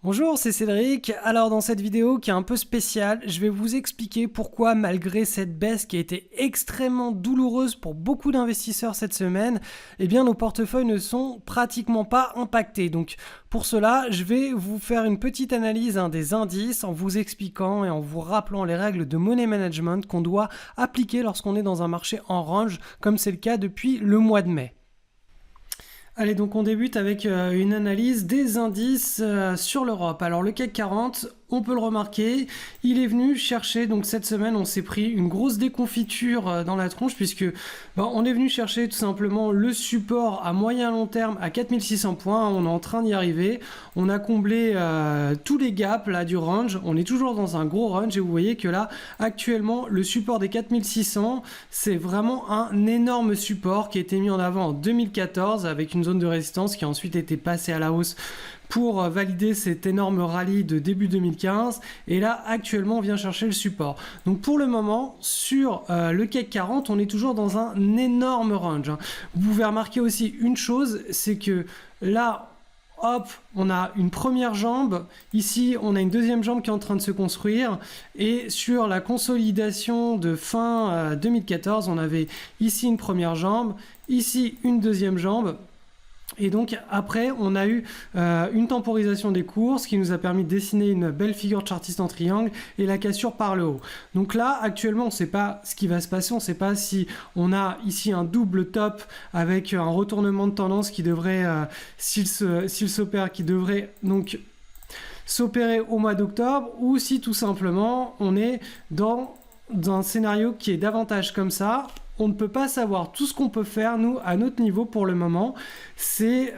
Bonjour, c'est Cédric. Alors dans cette vidéo qui est un peu spéciale, je vais vous expliquer pourquoi malgré cette baisse qui a été extrêmement douloureuse pour beaucoup d'investisseurs cette semaine, eh bien nos portefeuilles ne sont pratiquement pas impactés. Donc pour cela, je vais vous faire une petite analyse des indices en vous expliquant et en vous rappelant les règles de money management qu'on doit appliquer lorsqu'on est dans un marché en range comme c'est le cas depuis le mois de mai. Allez, donc on débute avec une analyse des indices sur l'Europe. Alors le CAC 40, on peut le remarquer, il est venu chercher, donc cette semaine on s'est pris une grosse déconfiture dans la tronche puisque on est venu chercher tout simplement le support à moyen long terme à 4600 points, on est en train d'y arriver, on a comblé tous les gaps là du range, on est toujours dans un gros range et vous voyez que là actuellement le support des 4600 c'est vraiment un énorme support qui a été mis en avant en 2014 avec une zone de résistance qui a ensuite été passée à la hausse pour valider cet énorme rallye de début 2015 et là actuellement on vient chercher le support. Donc pour le moment sur le CAC 40 on est toujours dans un énorme range. Vous pouvez remarquer aussi une chose, c'est que là hop, on a une première jambe, ici on a une deuxième jambe qui est en train de se construire et sur la consolidation de fin 2014 on avait ici une première jambe, ici une deuxième jambe. Et donc après on a eu une temporisation des cours, ce qui nous a permis de dessiner une belle figure chartiste en triangle et la cassure par le haut. Donc là actuellement on ne sait pas ce qui va se passer, on ne sait pas si on a ici un double top avec un retournement de tendance qui devrait, s'il s'opère, qui devrait donc s'opérer au mois d'octobre, ou si tout simplement on est dans un scénario qui est davantage comme ça. On ne peut pas savoir. Tout ce qu'on peut faire, nous, à notre niveau pour le moment, c'est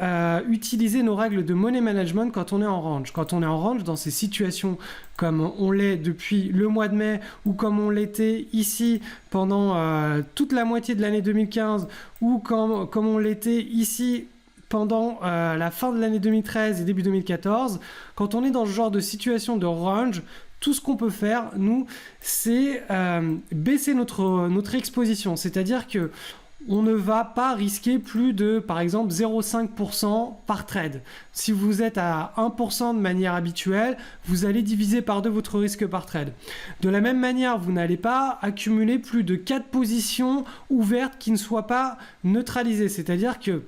utiliser nos règles de money management quand on est en range. Quand on est en range, dans ces situations comme on l'est depuis le mois de mai ou comme on l'était ici pendant toute la moitié de l'année 2015 ou comme on l'était ici pendant la fin de l'année 2013 et début 2014, quand on est dans ce genre de situation de range, tout ce qu'on peut faire, nous, c'est baisser notre exposition. C'est-à-dire que on ne va pas risquer plus de, par exemple, 0,5% par trade. Si vous êtes à 1% de manière habituelle, vous allez diviser par 2 votre risque par trade. De la même manière, vous n'allez pas accumuler plus de 4 positions ouvertes qui ne soient pas neutralisées. C'est-à-dire que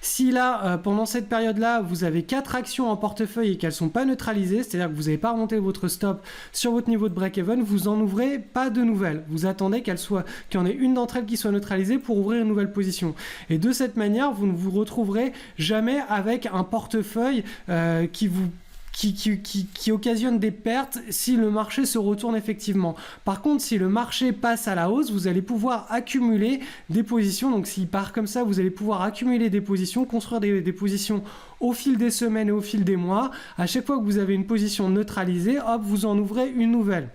si là, pendant cette période-là, vous avez 4 actions en portefeuille et qu'elles ne sont pas neutralisées, c'est-à-dire que vous n'avez pas remonté votre stop sur votre niveau de break-even, vous n'en ouvrez pas de nouvelles. Vous attendez qu'il y en ait une d'entre elles qui soit neutralisée pour ouvrir une nouvelle position. Et de cette manière, vous ne vous retrouverez jamais avec un portefeuille qui occasionne des pertes si le marché se retourne effectivement. Par contre, si le marché passe à la hausse, vous allez pouvoir accumuler des positions. Donc s'il part comme ça, vous allez pouvoir accumuler des positions, construire des positions au fil des semaines et au fil des mois. À chaque fois que vous avez une position neutralisée, hop, vous en ouvrez une nouvelle.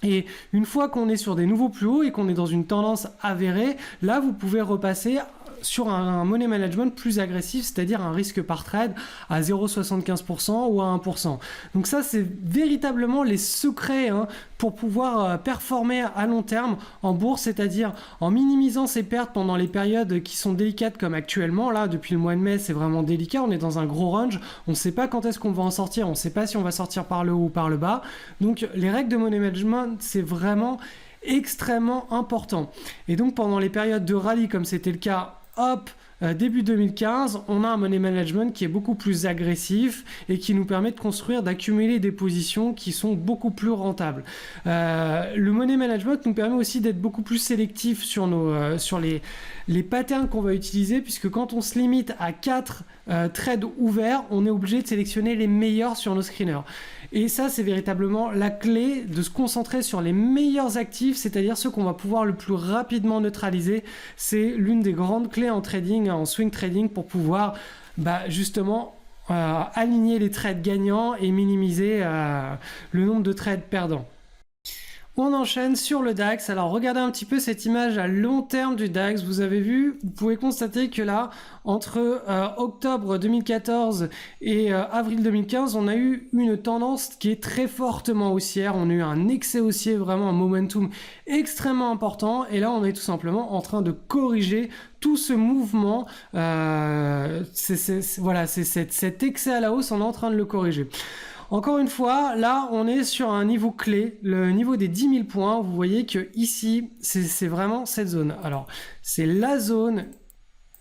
Et une fois qu'on est sur des nouveaux plus hauts et qu'on est dans une tendance avérée, là vous pouvez repasser sur un money management plus agressif, c'est-à-dire un risque par trade à 0,75% ou à 1%. Donc ça, c'est véritablement les secrets pour pouvoir performer à long terme en bourse, c'est-à-dire en minimisant ses pertes pendant les périodes qui sont délicates comme actuellement. Là, depuis le mois de mai, c'est vraiment délicat. On est dans un gros range. On ne sait pas quand est-ce qu'on va en sortir. On ne sait pas si on va sortir par le haut ou par le bas. Donc les règles de money management, c'est vraiment extrêmement important. Et donc pendant les périodes de rallye, comme c'était le cas hop, début 2015, on a un money management qui est beaucoup plus agressif et qui nous permet de construire, d'accumuler des positions qui sont beaucoup plus rentables. Le money management nous permet aussi d'être beaucoup plus sélectif sur les patterns qu'on va utiliser, puisque quand on se limite à 4 trades ouverts, on est obligé de sélectionner les meilleurs sur nos screeners. Et ça, c'est véritablement la clé de se concentrer sur les meilleurs actifs, c'est-à-dire ceux qu'on va pouvoir le plus rapidement neutraliser. C'est l'une des grandes clés en trading, en swing trading, pour pouvoir justement aligner les trades gagnants et minimiser le nombre de trades perdants. On enchaîne sur le DAX. Alors regardez un petit peu cette image à long terme du DAX. Vous avez vu, vous pouvez constater que là, entre octobre 2014 et avril 2015, on a eu une tendance qui est très fortement haussière. On a eu un excès haussier, vraiment un momentum extrêmement important. Et là, on est tout simplement en train de corriger tout ce mouvement. Voilà, c'est cet excès à la hausse, on est en train de le corriger. Encore une fois, là, on est sur un niveau clé, le niveau des 10 000 points. Vous voyez que ici, c'est vraiment cette zone. Alors, c'est la zone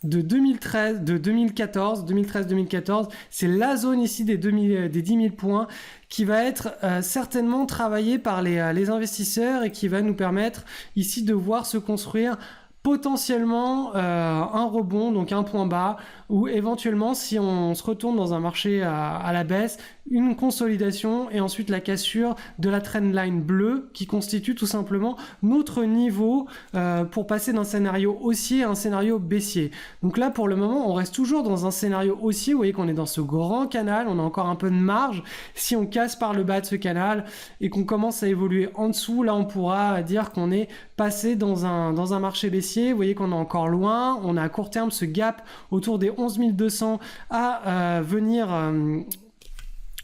de 2013-2014. C'est la zone ici des 10 000 points qui va être certainement travaillée par les investisseurs et qui va nous permettre ici de voir se construire potentiellement un rebond, donc un point bas, ou éventuellement si on se retourne dans un marché à la baisse, une consolidation et ensuite la cassure de la trendline bleue qui constitue tout simplement notre niveau pour passer d'un scénario haussier à un scénario baissier. Donc là pour le moment on reste toujours dans un scénario haussier, vous voyez qu'on est dans ce grand canal, on a encore un peu de marge. Si on casse par le bas de ce canal et qu'on commence à évoluer en dessous, là on pourra dire qu'on est passé dans un marché baissier. Vous voyez qu'on est encore loin, on a à court terme ce gap autour des 11 200 à venir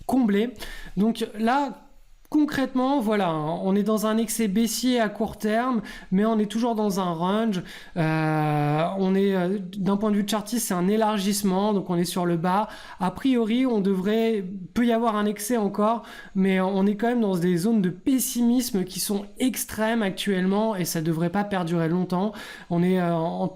combler. Donc là concrètement, voilà, on est dans un excès baissier à court terme, mais on est toujours dans un range. On est, d'un point de vue chartiste, c'est un élargissement, donc on est sur le bas. A priori, peut y avoir un excès encore, mais on est quand même dans des zones de pessimisme qui sont extrêmes actuellement et ça devrait pas perdurer longtemps.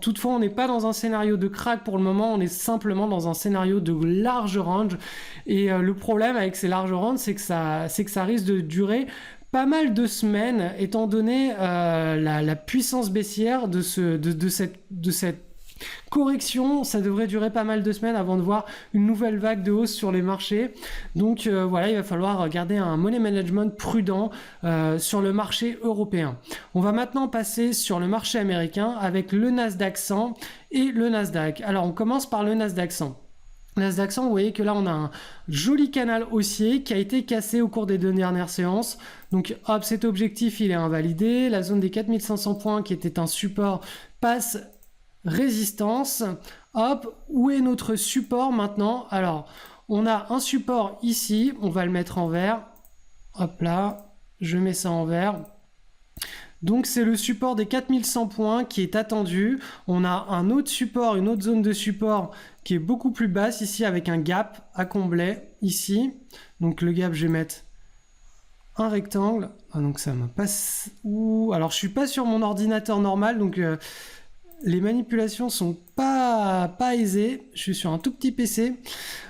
Toutefois, on n'est pas dans un scénario de crack pour le moment, on est simplement dans un scénario de large range. Et le problème avec ces larges ranges, c'est que ça risque de durer pas mal de semaines, étant donné la puissance baissière de cette correction. Ça devrait durer pas mal de semaines avant de voir une nouvelle vague de hausse sur les marchés. Donc voilà, il va falloir garder un money management prudent sur le marché européen. On va maintenant passer sur le marché américain avec le Nasdaq 100 et le Nasdaq. Alors on commence par le Nasdaq 100. Nasdaq 100, vous voyez que là on a un joli canal haussier qui a été cassé au cours des 2 dernières séances. Donc hop, cet objectif il est invalidé. La zone des 4500 points qui était un support passe résistance. Hop, où est notre support maintenant? Alors, on a un support ici, on va le mettre en vert. Hop là, je mets ça en vert. Donc c'est le support des 4100 points qui est attendu. On a un autre support, une autre zone de support qui est beaucoup plus basse ici avec un gap à combler ici. Donc le gap, je vais mettre un rectangle. Ah, donc ça me passe... Alors je suis pas sur mon ordinateur normal, donc les manipulations sont pas aisées. Je suis sur un tout petit PC.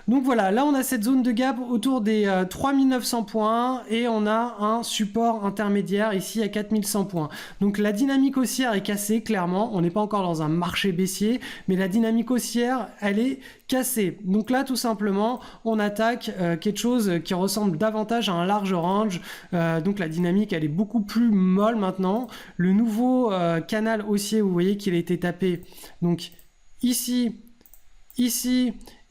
Donc voilà, là on a cette zone de gap autour des 3900 points et on a un support intermédiaire ici à 4100 points. Donc la dynamique haussière est cassée clairement, on n'est pas encore dans un marché baissier, mais la dynamique haussière elle est cassée. Donc là tout simplement on attaque quelque chose qui ressemble davantage à un large range. Donc la dynamique elle est beaucoup plus molle maintenant. Le nouveau canal haussier, vous voyez qu'il a été tapé donc ici,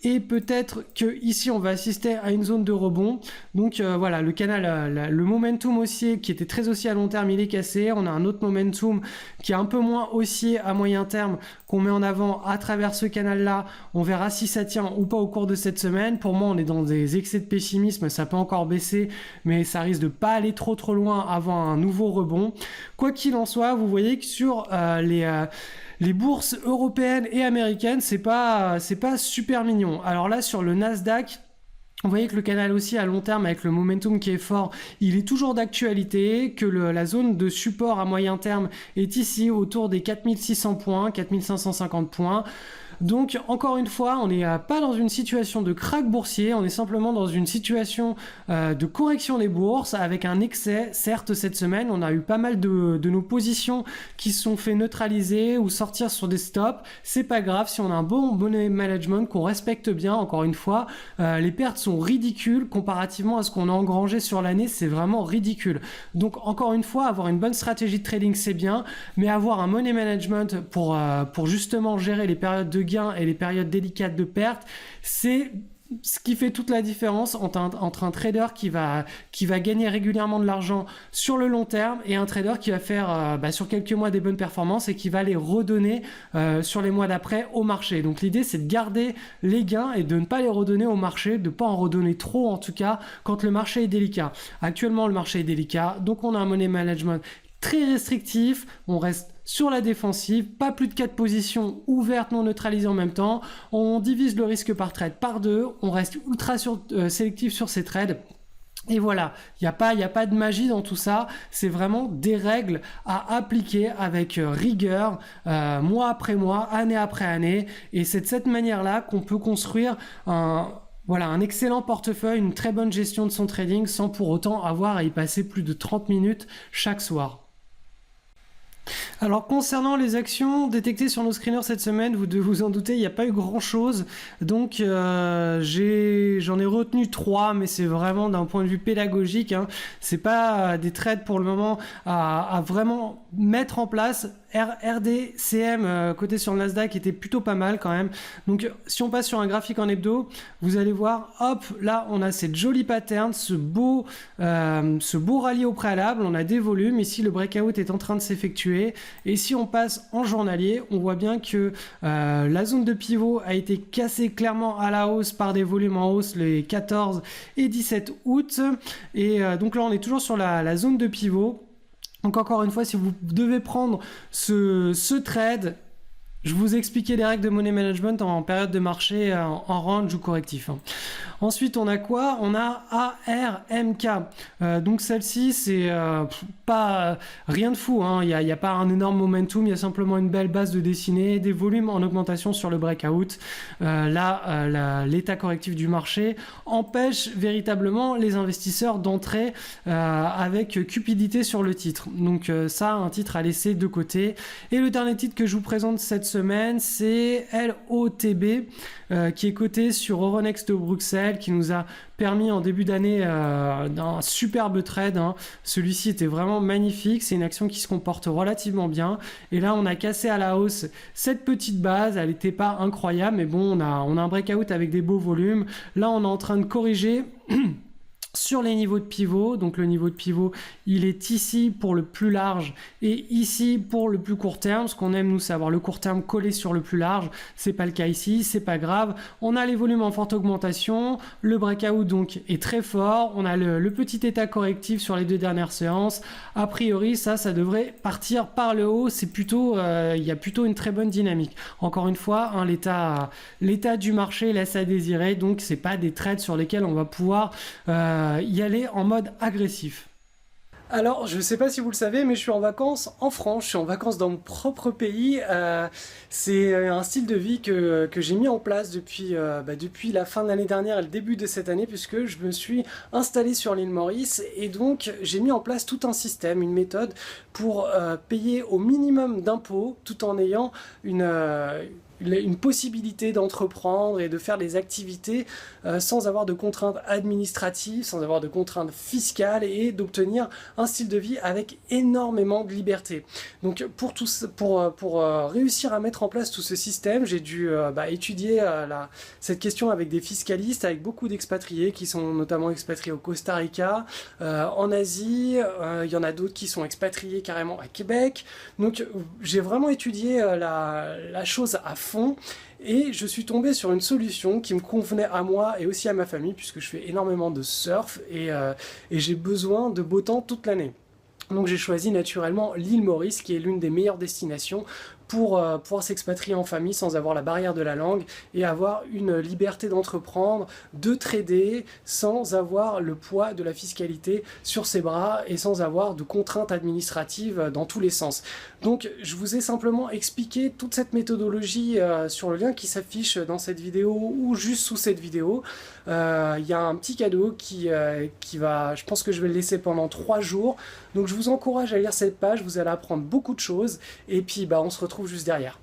et peut-être que ici on va assister à une zone de rebond. Donc voilà, le canal, le momentum haussier qui était très haussier à long terme, il est cassé. On a un autre momentum qui est un peu moins haussier à moyen terme qu'on met en avant à travers ce canal là. On verra si ça tient ou pas au cours de cette semaine. Pour moi on est dans des excès de pessimisme, ça peut encore baisser, mais ça risque de pas aller trop loin avant un nouveau rebond. Quoi qu'il en soit, vous voyez que sur les bourses européennes et américaines, c'est pas super mignon. Alors là, sur le Nasdaq, vous voyez que le canal aussi à long terme avec le momentum qui est fort, il est toujours d'actualité, que la zone de support à moyen terme est ici autour des 4600 points, 4550 points. Donc encore une fois, on n'est pas dans une situation de krach boursier, on est simplement dans une situation de correction des bourses avec un excès. Certes, cette semaine, on a eu pas mal de nos positions qui se sont fait neutraliser ou sortir sur des stops. C'est pas grave si on a un bon management qu'on respecte bien. Encore une fois, les pertes sont ridicules comparativement à ce qu'on a engrangé sur l'année, c'est vraiment ridicule. Donc encore une fois, avoir une bonne stratégie de trading c'est bien, mais avoir un money management pour justement gérer les périodes de gains et les périodes délicates de perte, c'est ce qui fait toute la différence entre un trader qui va gagner régulièrement de l'argent sur le long terme et un trader qui va faire sur quelques mois des bonnes performances et qui va les redonner sur les mois d'après au marché. Donc l'idée, c'est de garder les gains et de ne pas les redonner au marché, de ne pas en redonner trop en tout cas quand le marché est délicat. Actuellement, le marché est délicat, donc on a un money management très restrictif, on reste sur la défensive, pas plus de 4 positions ouvertes non neutralisées en même temps, on divise le risque par trade par 2, on reste ultra sélectif sur ces trades. Et voilà, il n'y a pas de magie dans tout ça, c'est vraiment des règles à appliquer avec rigueur, mois après mois, année après année, et c'est de cette manière-là qu'on peut construire un excellent portefeuille, une très bonne gestion de son trading sans pour autant avoir à y passer plus de 30 minutes chaque soir. Alors concernant les actions détectées sur nos screeners cette semaine, vous devez vous en douter, il n'y a pas eu grand chose, donc j'en ai retenu 3, mais c'est vraiment d'un point de vue pédagogique, hein. C'est pas des trades pour le moment à vraiment mettre en place. RDCM côté sur le Nasdaq était plutôt pas mal quand même. Donc si on passe sur un graphique en hebdo, vous allez voir, hop, là on a cette jolie pattern, ce beau rallye au préalable, on a des volumes, ici le breakout est en train de s'effectuer, et si on passe en journalier, on voit bien que la zone de pivot a été cassée clairement à la hausse par des volumes en hausse les 14 et 17 août, et donc là on est toujours sur la zone de pivot. Donc encore une fois, si vous devez prendre ce trade, je vous expliquais les règles de money management en période de marché, en range ou correctif. Ensuite, on a quoi? On a ARMK. Donc celle-ci, c'est pas rien de fou, hein. Il y a pas un énorme momentum, il y a simplement une belle base de dessinée, des volumes en augmentation sur le breakout. L'état correctif du marché empêche véritablement les investisseurs d'entrer avec cupidité sur le titre. Donc ça, un titre à laisser de côté. Et le dernier titre que je vous présente cette semaine, c'est LOTB, qui est coté sur Euronext Bruxelles, qui nous a permis en début d'année d'un superbe trade, hein. Celui-ci était vraiment magnifique, c'est une action qui se comporte relativement bien, et là on a cassé à la hausse cette petite base, elle n'était pas incroyable, mais bon, on a un breakout avec des beaux volumes. Là on est en train de corriger sur les niveaux de pivot. Donc le niveau de pivot, il est ici pour le plus large et ici pour le plus court terme. Ce qu'on aime nous, c'est avoir le court terme collé sur le plus large. C'est pas le cas ici, c'est pas grave. On a les volumes en forte augmentation, le breakout donc est très fort, on a le petit état correctif sur les 2 dernières séances. A priori ça devrait partir par le haut, c'est plutôt il y a plutôt une très bonne dynamique. Encore une fois, hein, l'état du marché laisse à désirer, donc c'est pas des trades sur lesquels on va pouvoir y aller en mode agressif. Alors, je ne sais pas si vous le savez, mais je suis en vacances en France, je suis en vacances dans mon propre pays. C'est un style de vie que j'ai mis en place depuis la fin de l'année dernière et le début de cette année, puisque je me suis installé sur l'île Maurice, et donc j'ai mis en place tout un système, une méthode pour payer au minimum d'impôts tout en ayant une possibilité d'entreprendre et de faire des activités sans avoir de contraintes administratives, sans avoir de contraintes fiscales, et d'obtenir un style de vie avec énormément de liberté. Donc pour réussir à mettre en place tout ce système, j'ai dû étudier cette question avec des fiscalistes, avec beaucoup d'expatriés qui sont notamment expatriés au Costa Rica, en Asie, il y en a d'autres qui sont expatriés carrément à Québec. Donc j'ai vraiment étudié la chose à fond, et je suis tombé sur une solution qui me convenait à moi et aussi à ma famille, puisque je fais énormément de surf et j'ai besoin de beau temps toute l'année. Donc j'ai choisi naturellement l'île Maurice, qui est l'une des meilleures destinations pour pouvoir s'expatrier en famille sans avoir la barrière de la langue et avoir une liberté d'entreprendre, de trader sans avoir le poids de la fiscalité sur ses bras et sans avoir de contraintes administratives dans tous les sens. Donc je vous ai simplement expliqué toute cette méthodologie sur le lien qui s'affiche dans cette vidéo ou juste sous cette vidéo. Il y a un petit cadeau qui va, je pense que je vais le laisser pendant 3 jours. Donc je vous encourage à lire cette page, vous allez apprendre beaucoup de choses, et puis on se retrouve juste derrière.